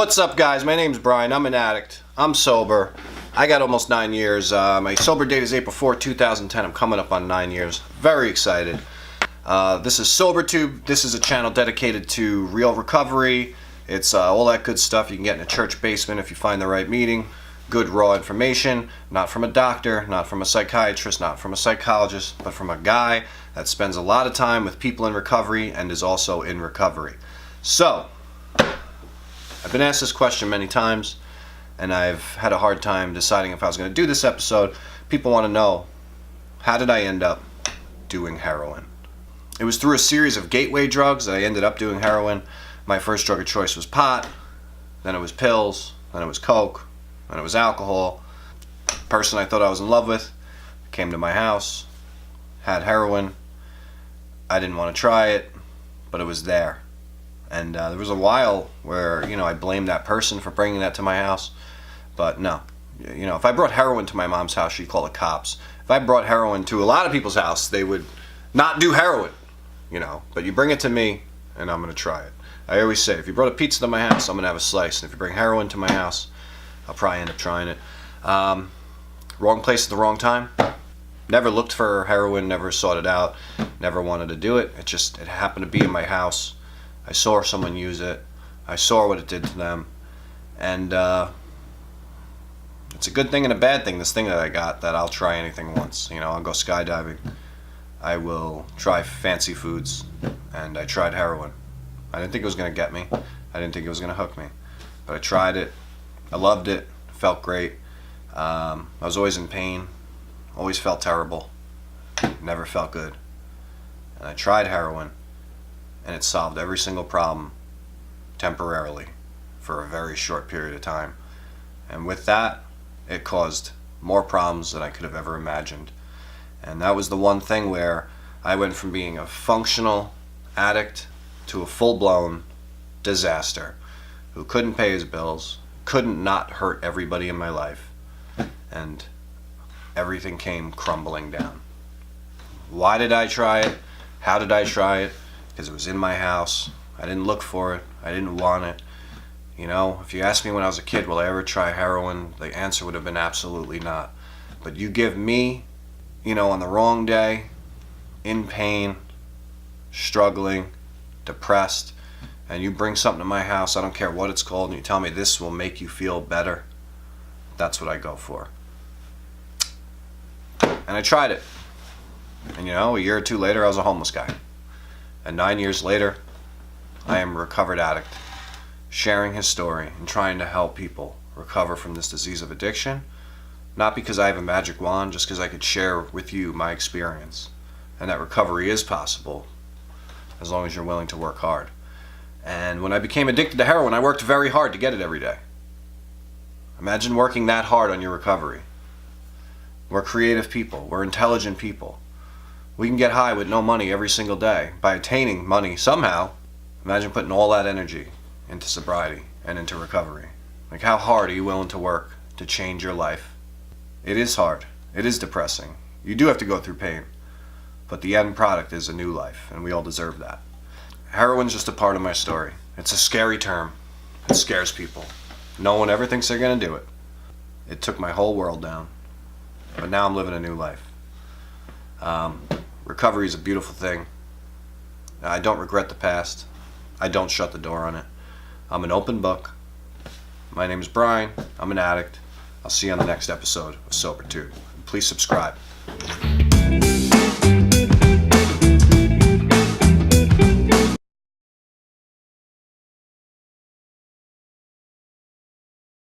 What's up, guys? My name's Brian. I'm an addict. I'm sober. I got almost 9 years. My sober date is April 4, 2010. I'm coming up on 9 years. Very excited. This is SoberTube. This is a channel dedicated to real recovery. It's all that good stuff you can get in a church basement if you find the right meeting. Good raw information, not from a doctor, not from a psychiatrist, not from a psychologist, but from a guy that spends a lot of time with people in recovery and is also in recovery. So, I've been asked this question many times, and I've had a hard time deciding if I was going to do this episode. People want to know, how did I end up doing heroin? It was through a series of gateway drugs that I ended up doing heroin. My first drug of choice was pot, then it was pills, then it was coke, then it was alcohol. The person I thought I was in love with came to my house, had heroin. I didn't want to try it, but it was there. And there was a while where, I blamed that person for bringing that to my house. But no. If I brought heroin to my mom's house, she'd call the cops. If I brought heroin to a lot of people's house, they would not do heroin. But you bring it to me, and I'm going to try it. I always say, if you brought a pizza to my house, I'm going to have a slice. And if you bring heroin to my house, I'll probably end up trying it. Wrong place at the wrong time. Never looked for heroin, never sought it out, never wanted to do it. It happened to be in my house. I saw someone use it. I saw what it did to them. And it's a good thing and a bad thing, this thing that I got, that I'll try anything once. I'll go skydiving. I will try fancy foods. And I tried heroin. I didn't think it was going to get me. I didn't think it was going to hook me. But I tried it. I loved it. It felt great. I was always in pain. Always felt terrible. Never felt good. And I tried heroin. And it solved every single problem temporarily for a very short period of time. And with that, it caused more problems than I could have ever imagined. And that was the one thing where I went from being a functional addict to a full-blown disaster who couldn't pay his bills, couldn't not hurt everybody in my life, and everything came crumbling down. Why did I try it? How did I try it? Because it was in my house. I didn't look for it. I didn't want it. If you asked me when I was a kid, will I ever try heroin? The answer would have been absolutely not. But you give me, on the wrong day, in pain, struggling, depressed, and you bring something to my house, I don't care what it's called, and you tell me this will make you feel better, that's what I go for. And I tried it. And a year or two later, I was a homeless guy. And 9 years later, I am a recovered addict, sharing his story and trying to help people recover from this disease of addiction, not because I have a magic wand, just because I could share with you my experience, and that recovery is possible, as long as you're willing to work hard. And when I became addicted to heroin, I worked very hard to get it every day. Imagine working that hard on your recovery. We're creative people. We're intelligent people. We can get high with no money every single day by attaining money somehow. Imagine putting all that energy into sobriety and into recovery. How hard are you willing to work to change your life? It is hard. It is depressing. You do have to go through pain. But the end product is a new life, and we all deserve that. Heroin's just a part of my story. It's a scary term. It scares people. No one ever thinks they're going to do it. It took my whole world down. But now I'm living a new life. Recovery is a beautiful thing. I don't regret the past. I don't shut the door on it. I'm an open book. My name is Brian. I'm an addict. I'll see you on the next episode of SoberTube. Please subscribe.